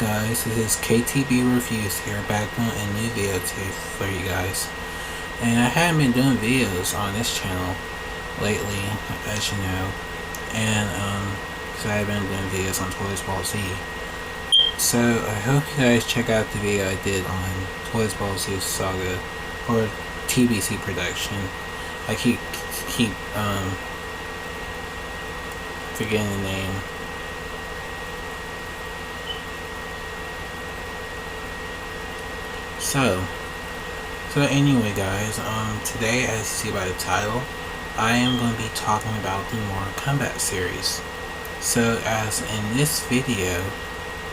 guys, this is KTB Reviews here, back on a new video for you guys. And I haven't been doing videos on this channel lately, as you know. And so I've been doing videos on Toys Ball Z. So I hope you guys check out the video I did on Toys Ball Z Saga, or TBC production. I keep forgetting the name. So anyway guys, today, as you see by the title, I am going to be talking about the Mortal Kombat series. So as in this video,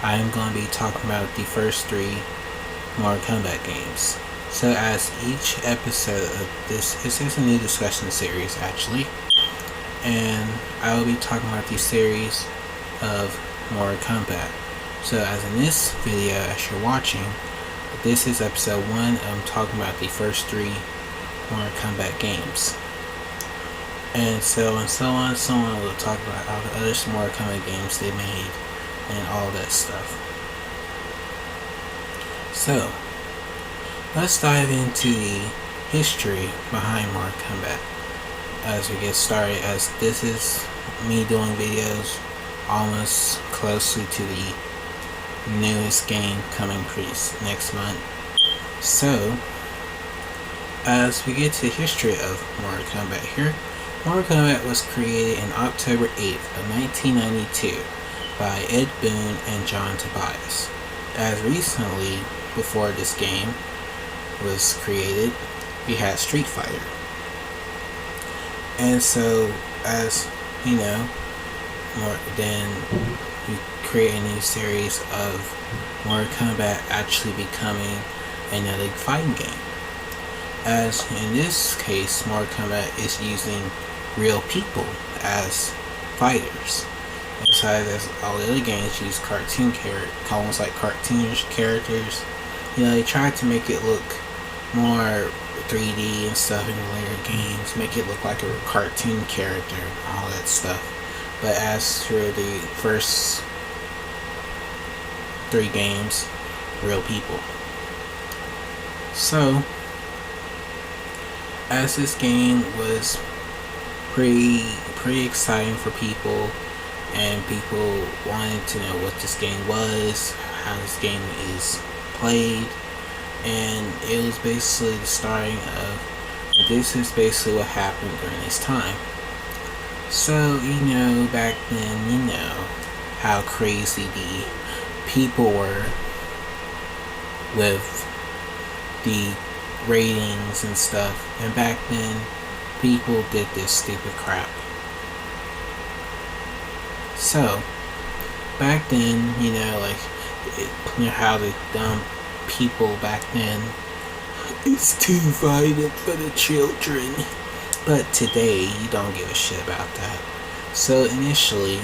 I am going to be talking about the first 3 Mortal Kombat games. So as each episode of this is a new discussion series actually, and I will be talking about the series of Mortal Kombat. So as in this video, as you're watching, this is episode 1. I'm talking about the first 3 Mortal Kombat games. And so on, we'll talk about all the other Mortal Kombat games they made and all that stuff. So, let's dive into the history behind Mortal Kombat as we get started, as this is me doing videos almost closely to the newest game coming pretty next month. So as we get to the history of Mortal Kombat here, Mortal Kombat was created in October 8th of 1992 by Ed Boon and John Tobias. As recently, before this game was created, we had Street Fighter. And so, as you know, then we create a new series of Mortal Kombat actually becoming another fighting game. As in this case, Mortal Kombat is using real people as fighters. Besides, all the other games use cartoon characters, almost like cartoonish characters. You know, they tried to make it look more 3D and stuff in the later games, make it look like a cartoon character and all that stuff. But as for the first 3 games, real people. So, as this game was pretty exciting for people, and people wanted to know what this game was, how this game is played, and it was basically the starting of, this is basically what happened during this time. So, you know, back then, you know how crazy the people were with the ratings and stuff, and back then people did this stupid crap. So back then, you know, like you know how the dumb people back then, it's too violent for the children. But today you don't give a shit about that. So initially,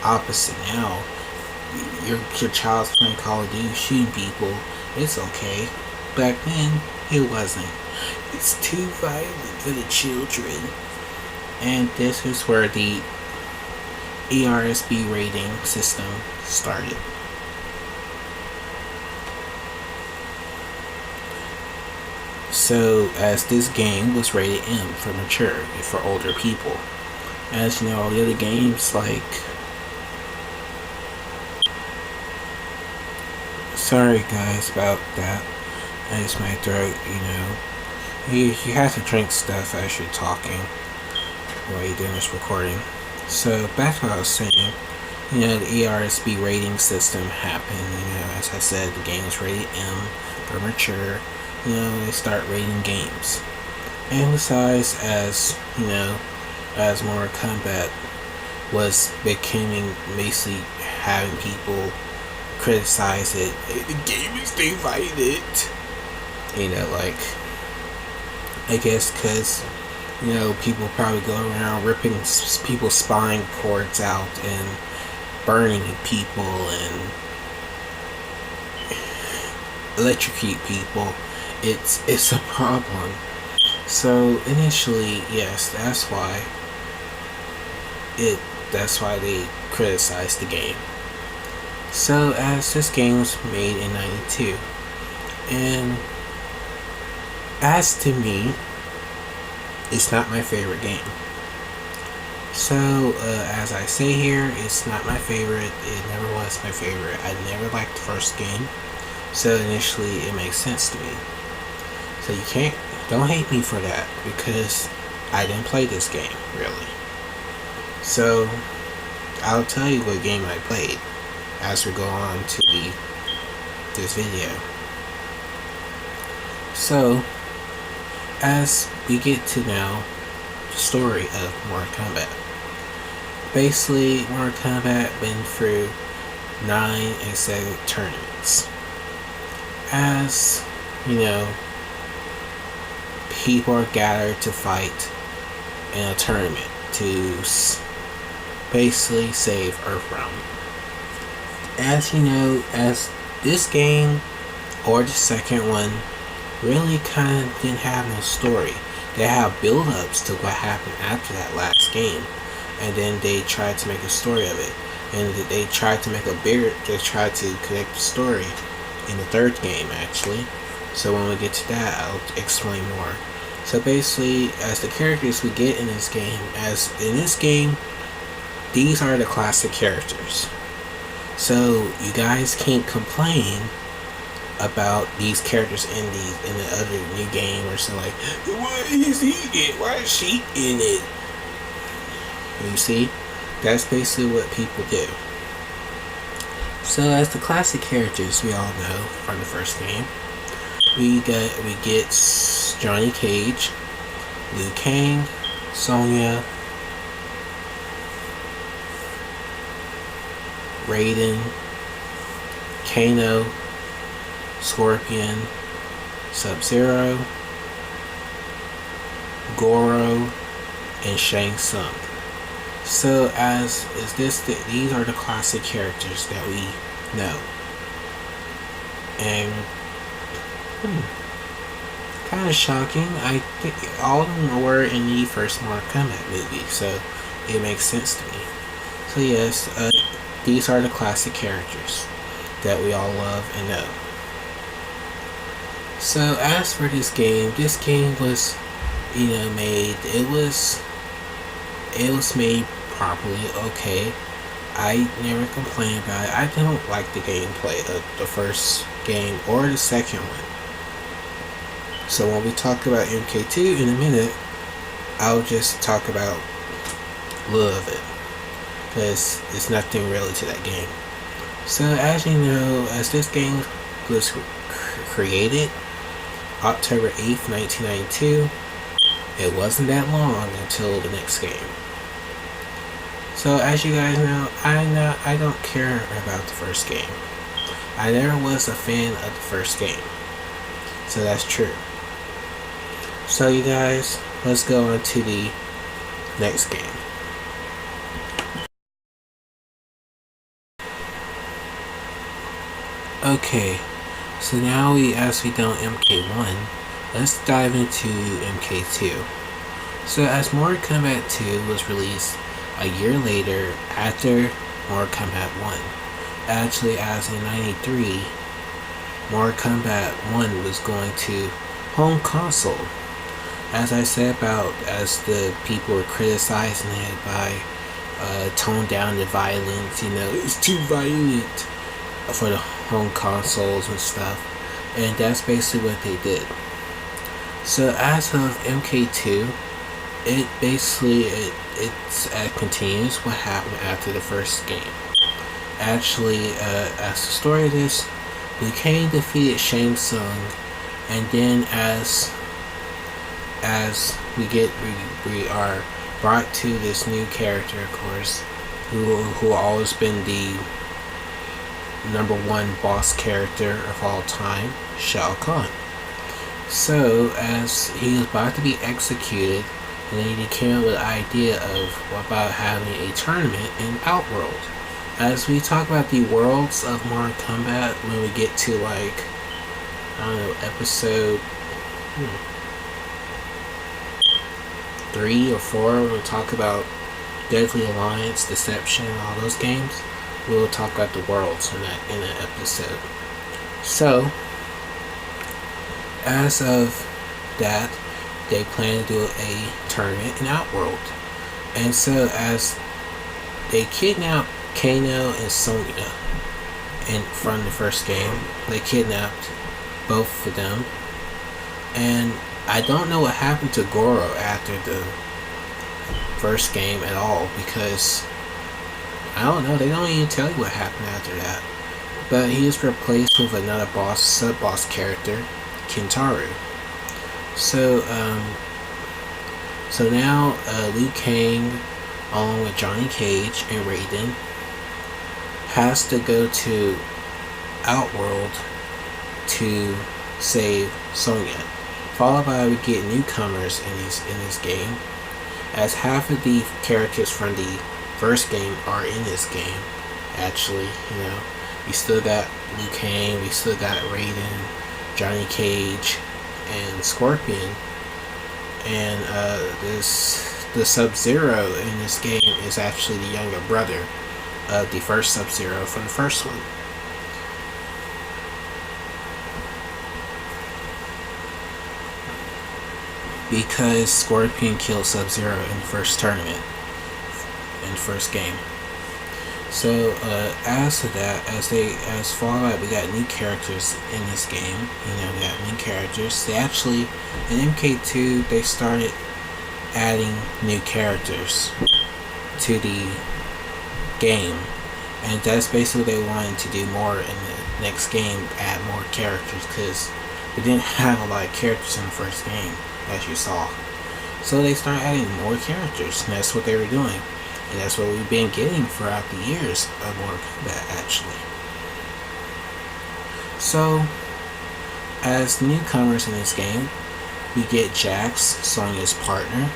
opposite now, your child's playing Call of Duty shooting people, it's okay. Back then, it wasn't. It's too violent for the children. And this is where the ERSB rating system started. So, as this game was rated M for mature, for older people. As you know, all the other games, like, sorry guys about that. It's my throat, you know. You have to drink stuff as you're talking while you're doing this recording. So back to what I was saying, you know, the ERSB rating system happened. You know, as I said, the game was rated M for mature. You know, they start rating games. And besides, as you know, as Mortal Kombat was becoming, basically having people criticize it, hey, the game is too violent. You know, like, I guess because, you know, people probably go around ripping people's spine cords out and burning people and electrocute people. It's a problem. So initially, yes, that's why they criticized the game. So, as this game was made in '92, and as to me, it's not my favorite game. So, as I say here, it's not my favorite. It never was my favorite. I never liked the first game. So initially, it makes sense to me. So don't hate me for that, because I didn't play this game, really. So, I'll tell you what game I played as we go on to this video. So, as we get to now the story of Mortal Kombat. Basically, Mortal Kombat been through 9 executive tournaments. As you know, people are gathered to fight in a tournament to basically save Earthrealm. As you know, as this game or the second one really kind of didn't have no story. They have build-ups to what happened after that last game, and then they tried to make a story of it, and they tried to make they tried to connect the story in the third game, actually. So when we get to that, I'll explain more. So basically, as the characters we get in this game, these are the classic characters. So you guys can't complain about these characters in the other new game or something like, why is he in? Why is she in it? You see, that's basically what people do. So as the classic characters we all know from the first game, we get Johnny Cage, Liu Kang, Sonya, Raiden, Kano, Scorpion, Sub-Zero, Goro, and Shang Tsung. So these are the classic characters that we know. And kind of shocking. I think all of them were in the first Mortal Kombat movie, so it makes sense to me. So yes, these are the classic characters that we all love and know. So as for this game was, made. It was made properly. Okay, I never complain about it. I don't like the gameplay of the first game or the second one. So when we talk about MK2 in a minute, I'll just talk about a little of it, because it's nothing really to that game. So as you know, as this game was created October 8th, 1992, it wasn't that long until the next game. So as you guys know, I don't care about the first game. I never was a fan of the first game. So that's true. So you guys, let's go on to the next game. Okay, so now as we done MK1, let's dive into MK2. So as Mortal Kombat 2 was released a year later after Mortal Kombat 1, actually as in 93, Mortal Kombat 1 was going to home console. As I said as the people were criticizing it by tone down the violence, it's too violent for the home consoles and stuff, and that's basically what they did. So as of MK2, it continues what happened after the first game. Actually, as the story of this, Liu Kang defeated Shang Tsung, and then as we are brought to this new character, of course, who always been the number one boss character of all time, Shao Kahn. So as he was about to be executed, and then he came up with the idea about having a tournament in Outworld. As we talk about the worlds of Mortal Kombat, when we get to episode 3 or 4, we'll talk about Deadly Alliance, Deception, all those games. we'll talk about the worlds in that episode. So, as of that, they plan to do a tournament in Outworld. And so as they kidnap Kano and Sonya from the first game, they kidnapped both of them. And I don't know what happened to Goro after the first game at all, because I don't know, they don't even tell you what happened after that. But he is replaced with another sub-boss character, Kintaro. So now Liu Kang, along with Johnny Cage and Raiden, has to go to Outworld to save Sonya. Followed by, we get newcomers in this game, as half of the characters from the first game are in this game. Actually, we still got Liu Kang, we still got Raiden, Johnny Cage, and Scorpion. And the Sub-Zero in this game is actually the younger brother of the first Sub-Zero from the first one. Because Scorpion killed Sub-Zero in the first tournament, in the first game. So as to that, as Fallout, we got new characters in this game. We got new characters. They actually, in MK2, they started adding new characters to the game, and that's basically what they wanted to do more in the next game, add more characters, because they didn't have a lot of characters in the first game, as you saw. So they started adding more characters, and that's what they were doing. And that's what we've been getting throughout the years of Mortal Kombat, actually. So, as newcomers in this game, we get Jax, Sonya's partner.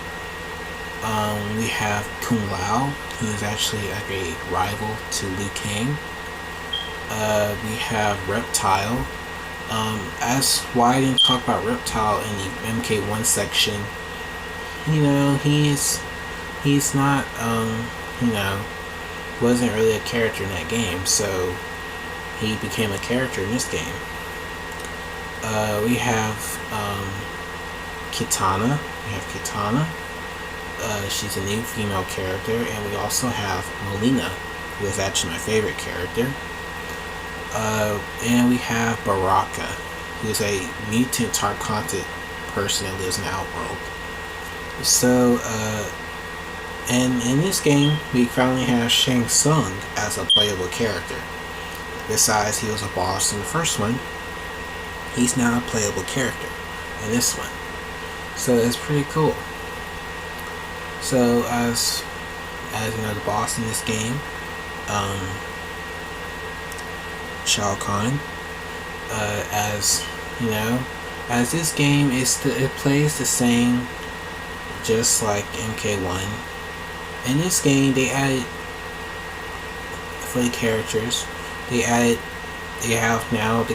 We have Kung Lao, who is actually like a rival to Liu Kang. We have Reptile. As why I didn't talk about Reptile in the MK1 section, he's not, wasn't really a character in that game, so he became a character in this game. We have Kitana. She's a new female character, and we also have Molina, who is actually my favorite character. And we have Baraka, who is a mutant Tarkanted person that lives in the Outworld. So, and in this game, we finally have Shang Tsung as a playable character. Besides, he was a boss in the first one, he's now a playable character in this one. So it's pretty cool. So as the boss in this game, Shao Kahn, as this game it plays the same, just like MK1. In this game, they added, for the characters, the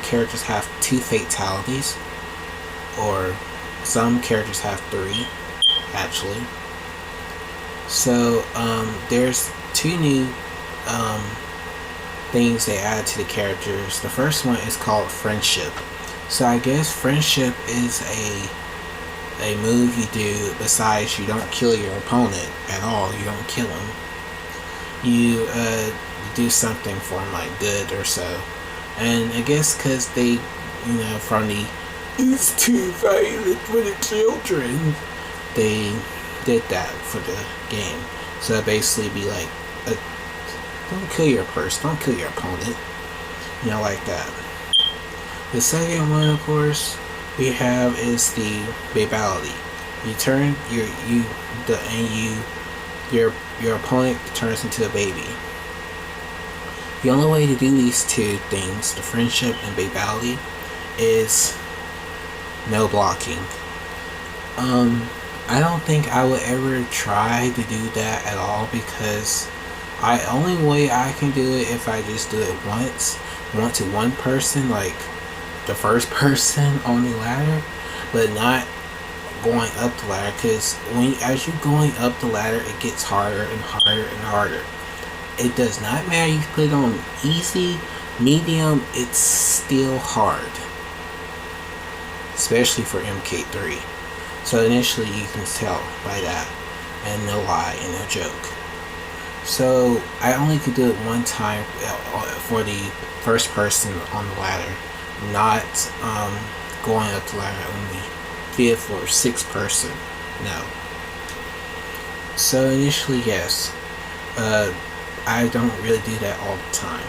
characters have 2 fatalities, or some characters have 3, actually. So, there's 2 new things they added to the characters. The first one is called Friendship. So I guess Friendship is a move you do, besides you don't kill your opponent at all, you don't kill him, you do something for him, like good or so. And I guess because they, from the "it's too violent for the children," they did that for the game. So it basically be like, don't kill your person, don't kill your opponent, like that. The second one, of course, we have is the Fatality. You turn your opponent turns into a baby. The only way to do these 2 things, the Friendship and Fatality, is no blocking. I don't think I would ever try to do that at all, because only way I can do it if I just do it once to one person, like the first person on the ladder, but not going up the ladder, because as you're going up the ladder, it gets harder and harder and harder. it does not matter if you put it on easy, medium, it's still hard. Especially for MK3. So initially you can tell by that. And no lie and no joke. So I only could do it one time for the first person on the ladder. Not going up the ladder only fifth or sixth person. No. So initially, yes. I don't really do that all the time.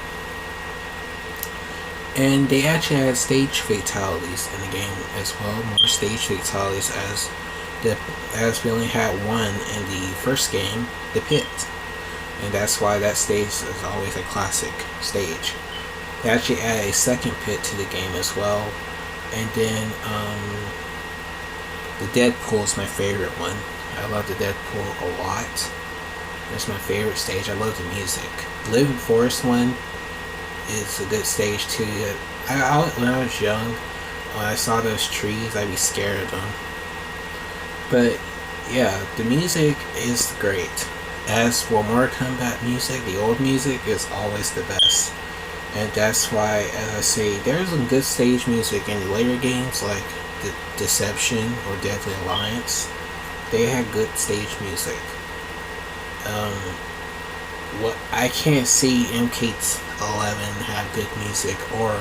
And they actually had stage fatalities in the game as well. More stage fatalities as we only had one in the first game, the pit. And that's why that stage is always a classic stage. They actually added a second pit to the game as well. And then the Deadpool is my favorite one. I love the Deadpool a lot. That's my favorite stage. I love the music. The Living Forest one is a good stage too. When I was young, when I saw those trees, I'd be scared of them. But yeah, the music is great. As for Mortal Kombat music, the old music is always the best. And that's why, as I say, there's some good stage music in the later games like Deception or Deadly Alliance. They had good stage music. What I can't see MK11 have good music, or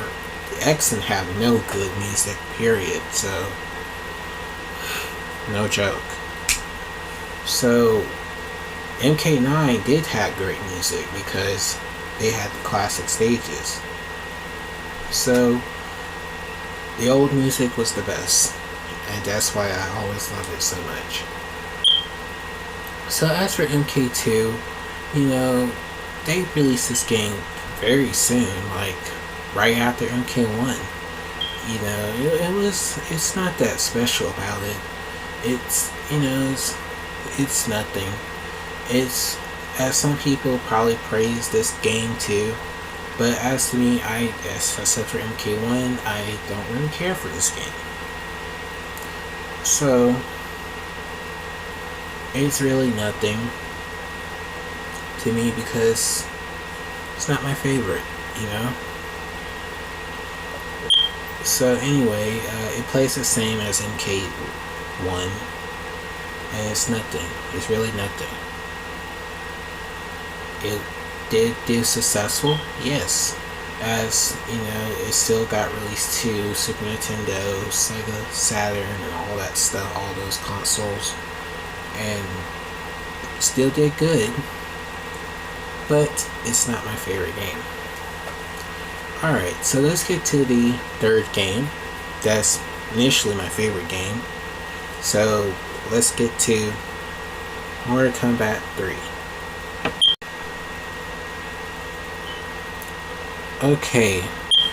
Xen have no good music, period. So, no joke. So, MK9 did have great music because they had the classic stages. So, the old music was the best, and that's why I always loved it so much. So as for MK2, they released this game very soon, like right after MK1. It's not that special about it. It's nothing. It's, as some people probably praise this game too, but as to me, except for MK1, I don't really care for this game. So, it's really nothing to me because it's not my favorite, So anyway, it plays the same as MK1, and it's nothing. It's really nothing. It did do successful, yes. As it still got released to Super Nintendo, Sega, Saturn, and all that stuff, all those consoles, and still did good. But it's not my favorite game. Alright, so let's get to the third game. That's initially my favorite game. So let's get to Mortal Kombat 3. Okay,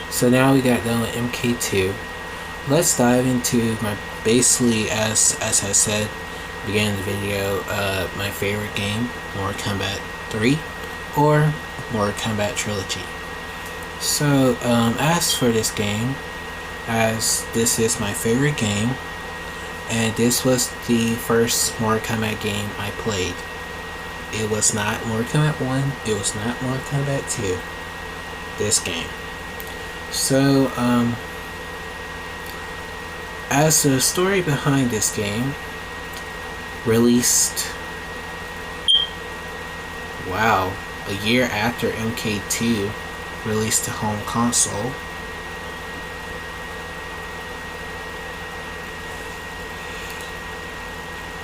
so now we got done with MK2. Let's dive into basically, as I said beginning of the video, my favorite game, Mortal Kombat 3 or Mortal Kombat Trilogy. So, as for this game, as this is my favorite game, and this was the first Mortal Kombat game I played. It was not Mortal Kombat 1, it was not Mortal Kombat 2. This game. So, as the story behind this game, released, a year after MK2 released to home console.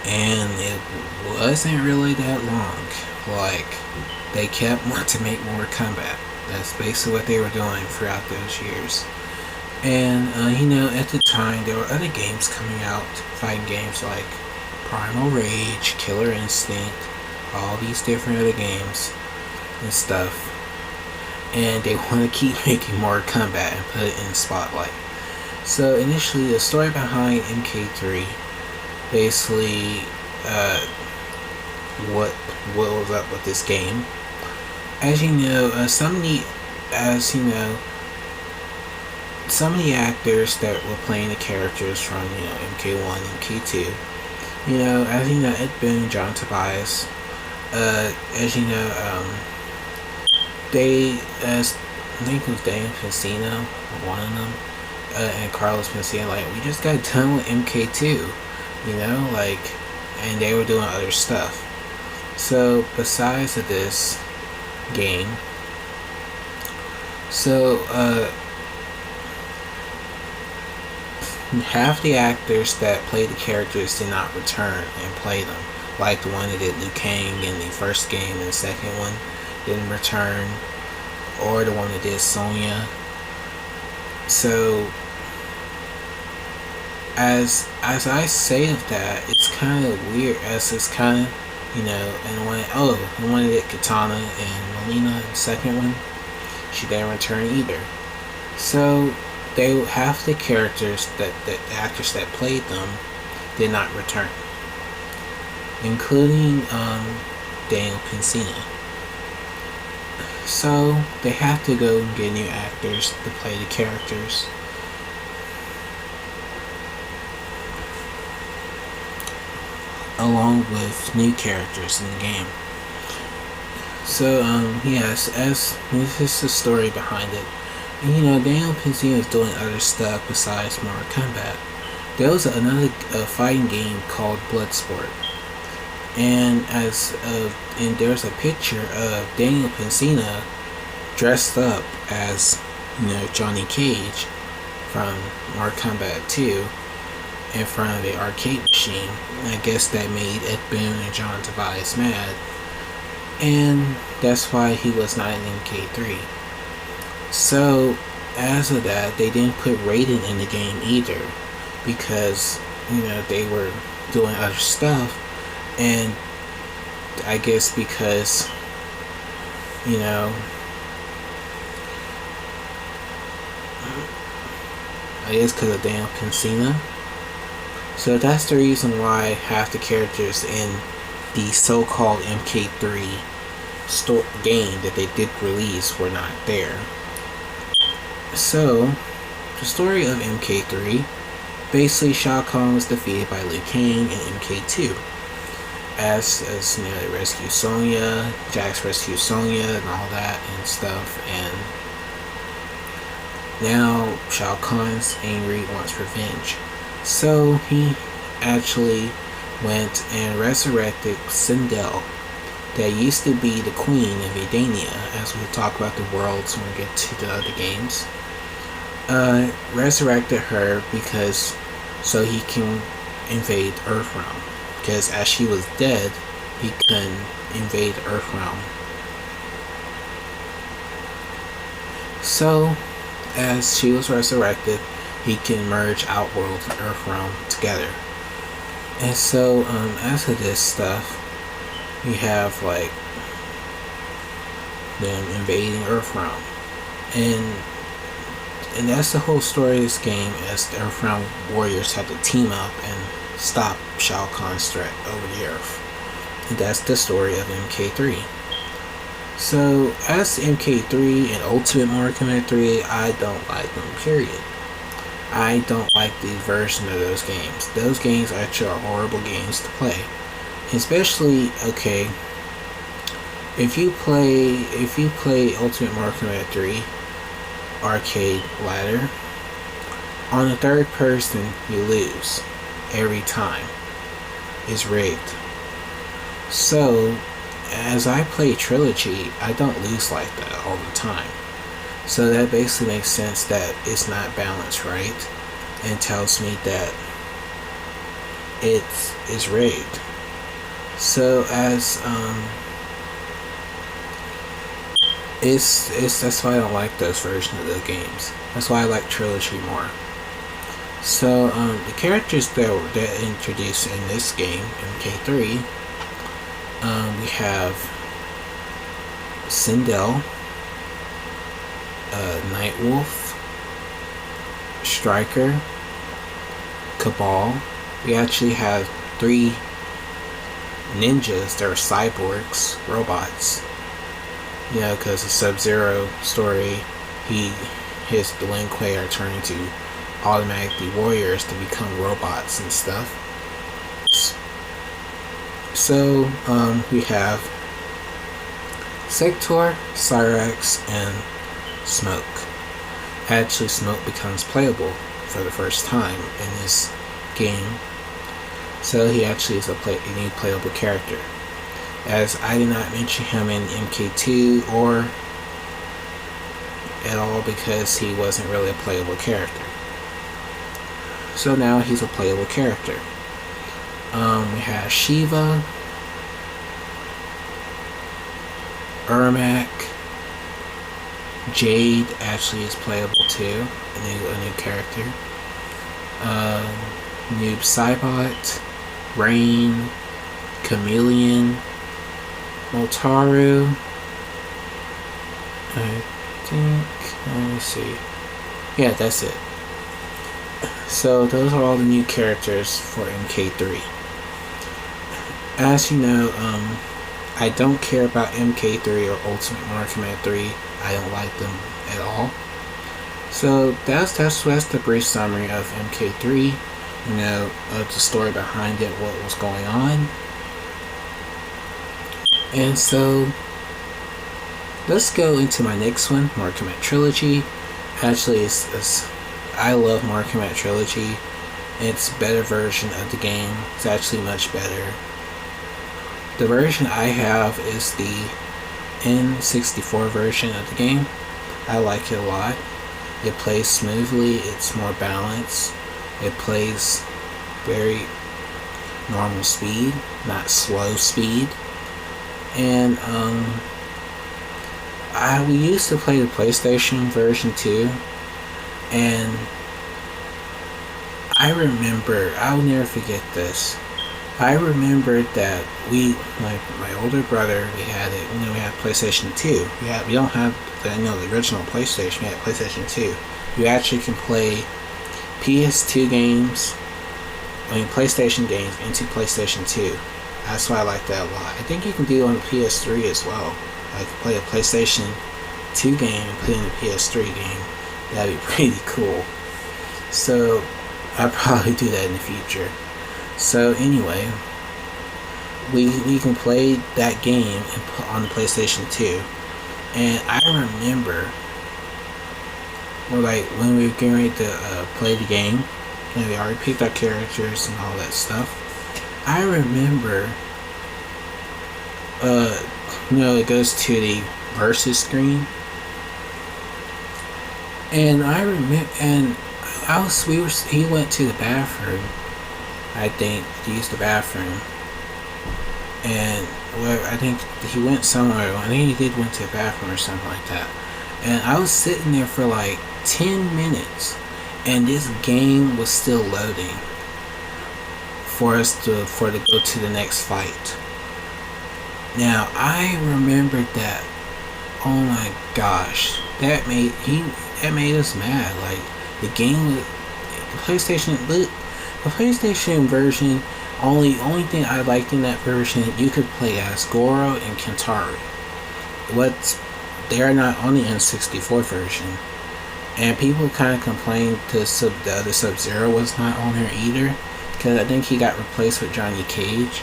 And it wasn't really that long. Like, they kept wanting to make more Kombat. That's basically what they were doing throughout those years. And, at the time, there were other games coming out, fighting games like Primal Rage, Killer Instinct, all these different other games and stuff. And they want to keep making more Kombat and put it in the spotlight. So, initially, the story behind MK3, basically, what was up with this game. As you know, some of the actors that were playing the characters from MK1 and MK2, as Ed Boon, John Tobias, as they, as I think it was Daniel Pensino, one of them, and Carlos Mencia, like, we just got done with MK2, you know, like, and they were doing other stuff. So besides this game, so half the actors that played the characters did not return and play them, like the one that did Liu Kang in the first game and the second one didn't return, or the one that did Sonya. So as I say of that, it's kind of weird, as it's kind of, you know, and the one that did Katana and Melina, the second one, she didn't return either. So they half the characters that the actors that played them did not return, including Daniel Pensino. So they have to go and get new actors to play the characters. Along with new characters in the game. So, yes, as this is the story behind it. And, you know, Daniel Pensino is doing other stuff besides Mortal Kombat. There was another fighting game called Bloodsport. And and there's a picture of Daniel Pensino dressed up as, you know, Johnny Cage from Mortal Kombat 2 in front of the arcade machine. I guess that made Ed Boon and John Tobias mad, and that's why he was not in MK3. So as of that, they didn't put Raiden in the game either, because, you know, they were doing other stuff, and I guess because, you know, I guess because of Daniel Pensino. So that's the reason why half the characters in the so-called MK3 game that they did release were not there. So, the story of MK3, basically Shao Kahn was defeated by Liu Kang in MK2. As you know, they rescue Sonya, Jax rescues Sonya and all that and stuff, and now Shao Kahn's angry, wants revenge. So he actually went and resurrected Sindel, that used to be the queen of Edania, as we'll talk about the worlds when we get to the other games. Resurrected her because so he can invade Earthrealm, because as she was dead, he couldn't invade Earthrealm. So as she was resurrected, he can merge Outworld and Earthrealm together. And so, as of this stuff, you have, like, them invading Earthrealm. And that's the whole story of this game, as the Earthrealm warriors have to team up and stop Shao Kahn's threat over the Earth. And that's the story of MK3. So, as MK3 and Ultimate Mortal Kombat 3, I don't like them, period. I don't like the version of those games. Those games actually are horrible games to play. Especially, okay, if you play Ultimate Mortal Kombat 3 arcade ladder, on the third person you lose every time. It's rigged. So as I play Trilogy, I don't lose like that all the time. So that basically makes sense that it's not balanced right, and tells me that it's rigged. So as it's that's why I don't like those versions of the games. That's why I like Trilogy more. So the characters that introduced in this game, MK3, we have Sindel, Nightwolf, Striker, Cabal. We actually have 3 ninjas that are cyborgs, robots. You know, because the Sub-Zero story, his the Lin Kuei are turning to automatically warriors to become robots and stuff. So we have Sector, Cyrax, and Smoke. Actually, Smoke becomes playable for the first time in this game, so he actually is a new playable character, as I did not mention him in MK2 or at all because he wasn't really a playable character. So now he's a playable character. We have Shiva, Ermac, Jade actually is playable too, a new character. Noob Saibot, Rain, Chameleon, Motaru. I think, let me see. Yeah, that's it. So those are all the new characters for MK3. As you know, I don't care about MK3 or Ultimate Mortal Kombat 3. I don't like them at all. So that's the brief summary of MK3. You know, of the story behind it, what was going on. And so let's go into my next one, Mortal Kombat Trilogy. Actually, I love Mortal Kombat Trilogy. It's a better version of the game. It's actually much better. The version I have is the N64 version of the game. I like it a lot. It plays smoothly. It's more balanced. It plays very normal speed, not slow speed. And we used to play the PlayStation version too, and I remember, I'll never forget this. I remembered that my older brother, we had it. You know, we had PlayStation 2. We don't have the original PlayStation. We had PlayStation 2. You actually can play PS2 games, PlayStation games into PlayStation 2. That's why I like that a lot. I think you can do it on the PS3 as well. Like play a PlayStation 2 game and put it in a PS3 game. That'd be pretty cool. So I'll probably do that in the future. So anyway, we can play that game on the PlayStation 2. And I remember, when we were getting ready to play the game, and we already picked our characters and all that stuff. I remember, it goes to the versus screen, and I remember, and he went to the bathroom, I think, to use the bathroom, and I think he went somewhere. I think he went to the bathroom or something like that. And I was sitting there for like 10 minutes, and this game was still loading for to go to the next fight. Now I remembered that. Oh my gosh, that made us mad. Like the game, the PlayStation version. Only thing I liked in that version, you could play as Goro and Kentaro. They are not on the N64 version, and people kind of complained the other Sub-Zero was not on there either, because I think he got replaced with Johnny Cage.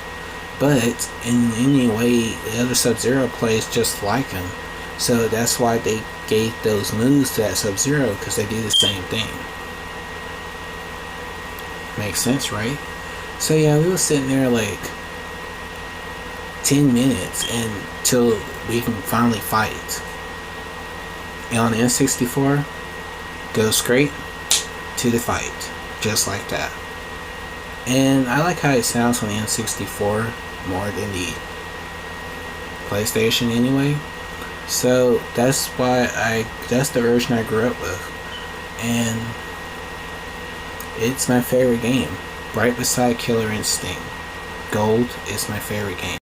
But in any way, the other Sub-Zero plays just like him, so that's why they gave those moves to that Sub-Zero, because they do the same thing. Makes sense, right? So yeah, we were sitting there like 10 minutes until we can finally fight. And on the N64, go straight to the fight, just like that. And I like how it sounds on the N64 more than the PlayStation anyway. So that's the version I grew up with. And it's my favorite game. Right beside Killer Instinct. Gold is my favorite game.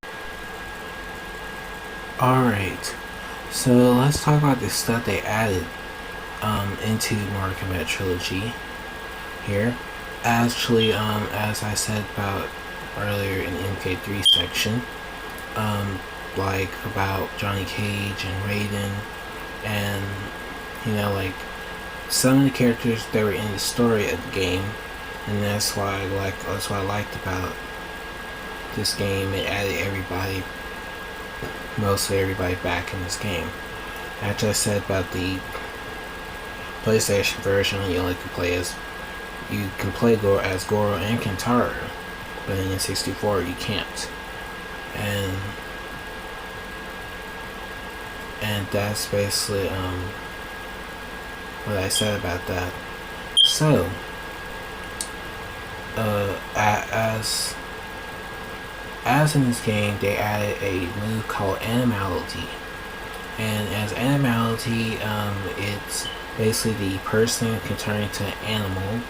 Alright, so let's talk about the stuff they added into Mortal Kombat Trilogy here. Actually, as I said about earlier in the MK3 section, like about Johnny Cage and Raiden, and some of the characters that were in the story of the game. And that's what I liked about this game. It added everybody mostly everybody back in this game. After I said about the PlayStation version, you can play as Goro and Kentaro, but in the 64 you can't. And that's basically what I said about that. So, as in this game, they added a move called Animality, and as Animality, it's basically the person can turn into an animal,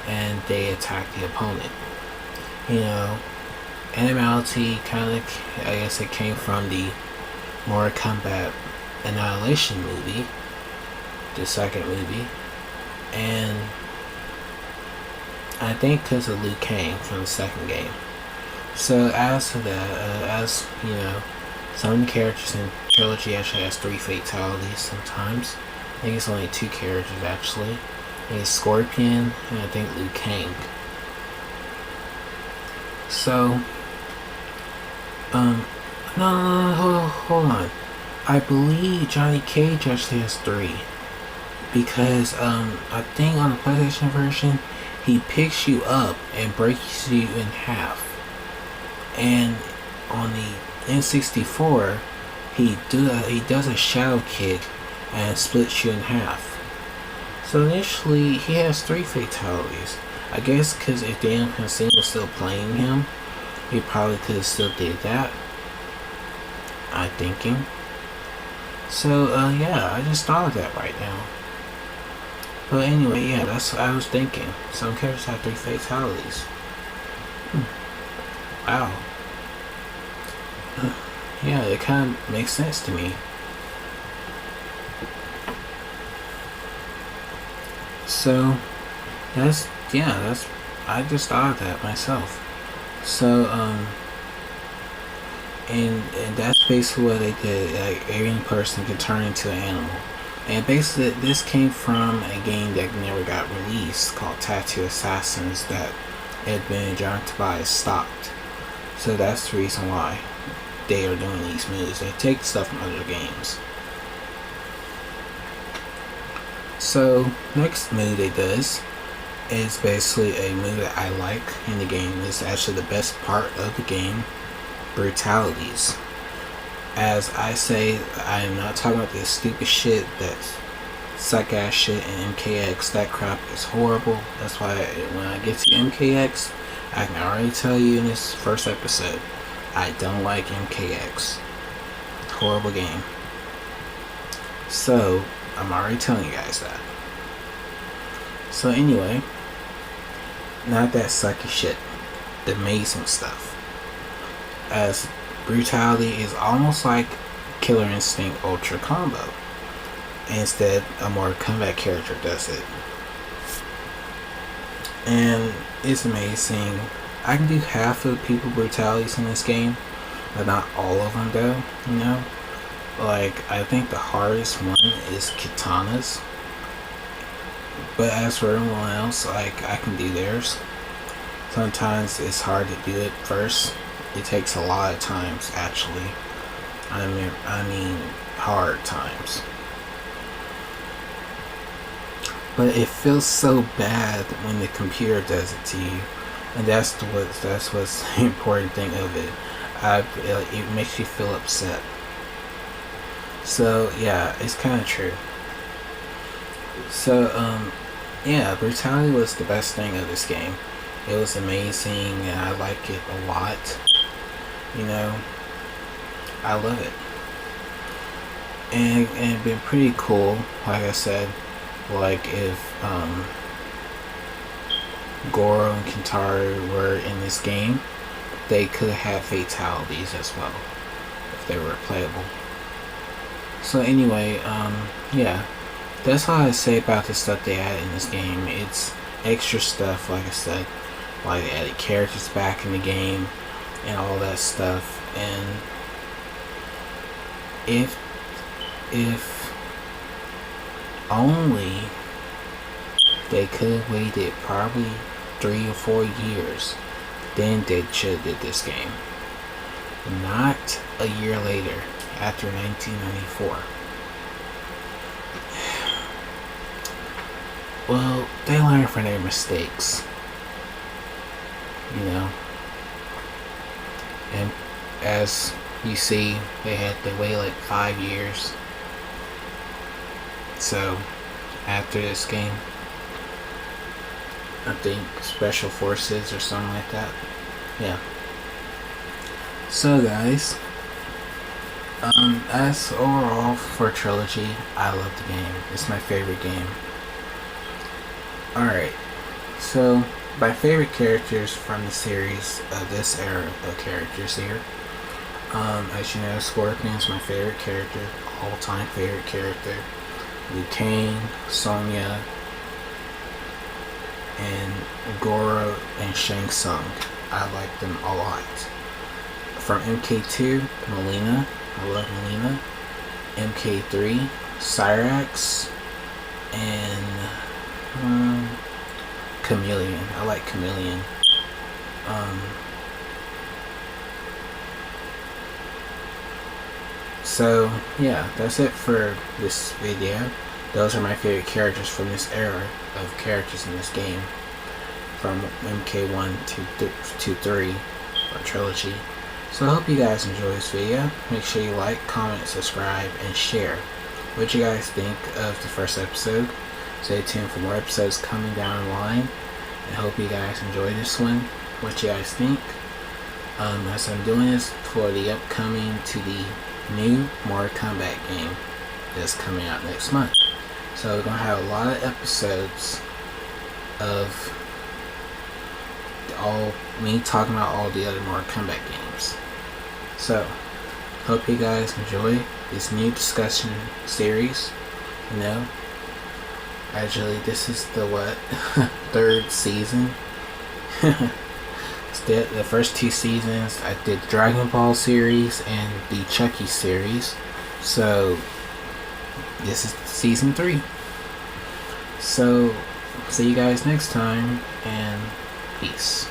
and they attack the opponent. You know, Animality kind of, I guess, it came from the Mortal Kombat Annihilation movie, the second movie, and I think because of Liu Kang from the second game. So as to that, as you know, some of the characters in Trilogy actually has 3 fatalities sometimes. I think it's only 2 characters actually. It's Scorpion and I think Liu Kang. So, no, hold on. I believe Johnny Cage actually has 3. Because, I think on the PlayStation version, he picks you up and breaks you in half. And on the N64, he does a shadow kick and splits you in half. So initially, he has 3 fatalities. I guess because if Dan Hussein was still playing him, he probably could have still did that. I'm thinking. So, yeah, I just thought of that right now. But anyway, yeah, that's what I was thinking. Some characters have 3 fatalities. Wow. Yeah, it kind of makes sense to me. So, I just thought of that myself. So, and that's basically what they did. Like, every person can turn into an animal. And basically, this came from a game that never got released called Tattoo Assassins that had been John Tobias stopped. So that's the reason why they are doing these moves. They take stuff from other games. So, next move they does is basically a move that I like in the game. It's actually the best part of the game. Brutalities. As I say, I am not talking about this stupid shit, that suck ass shit in MKX. That crap is horrible. That's why when I get to MKX, I can already tell you in this first episode, I don't like MKX. Horrible game. So, I'm already telling you guys that. So anyway, not that sucky shit. The amazing stuff. As Brutality is almost like Killer Instinct Ultra Combo. Instead, a Mortal Kombat character does it. And it's amazing. I can do half of the people brutalities in this game, but not all of them though, you know? Like, I think the hardest one is Katanas. But as for everyone else, like, I can do theirs. Sometimes it's hard to do it first. It takes a lot of times, actually. I mean, hard times. But it feels so bad when the computer does it to you, and that's what's the important thing of it. It makes you feel upset. So yeah, it's kind of true. So yeah, Brutality was the best thing of this game. It was amazing, and I like it a lot. You know, I love it, and it'd been pretty cool. Like I said, like if Goro and Kentaro were in this game, they could have fatalities as well if they were playable. So anyway, yeah, that's all I say about the stuff they added in this game. It's extra stuff, like I said, like they added characters back in the game and all that stuff. And if only they could have waited probably 3 or 4 years, then they should have did this game. not a year later, after 1994. Well, they learn from their mistakes, you know. And as you see, they wait like 5 years. So after this game, I think Special Forces or something like that. Yeah. So guys, as overall for Trilogy, I love the game. It's my favorite game. Alright, so my favorite characters from the series of this era of characters here. As you know, Scorpion's my favorite character, all-time favorite character. Liu Kang, Sonya, and Goro and Shang Tsung. I like them a lot. From MK2, Melina. I love Melina. MK3, Cyrax, and Chameleon. I like Chameleon. So yeah, that's it for this video. Those are my favorite characters from this era of characters in this game, from MK1 to 3 or Trilogy. So I hope you guys enjoy this video. Make sure you like, comment, subscribe, and share. What you guys think of the first episode? Stay tuned for more episodes coming down the line. I hope you guys enjoy this one. What you guys think? As I'm doing this for the upcoming to the new Mortal Kombat game that's coming out next month. So we're going to have a lot of episodes of all me talking about all the other Mortal Kombat games. So, hope you guys enjoy this new discussion series. You know, actually this is the third season. The first 2 seasons I did the Dragon Ball series and the Chucky series. So this is season 3. So see you guys next time, and peace.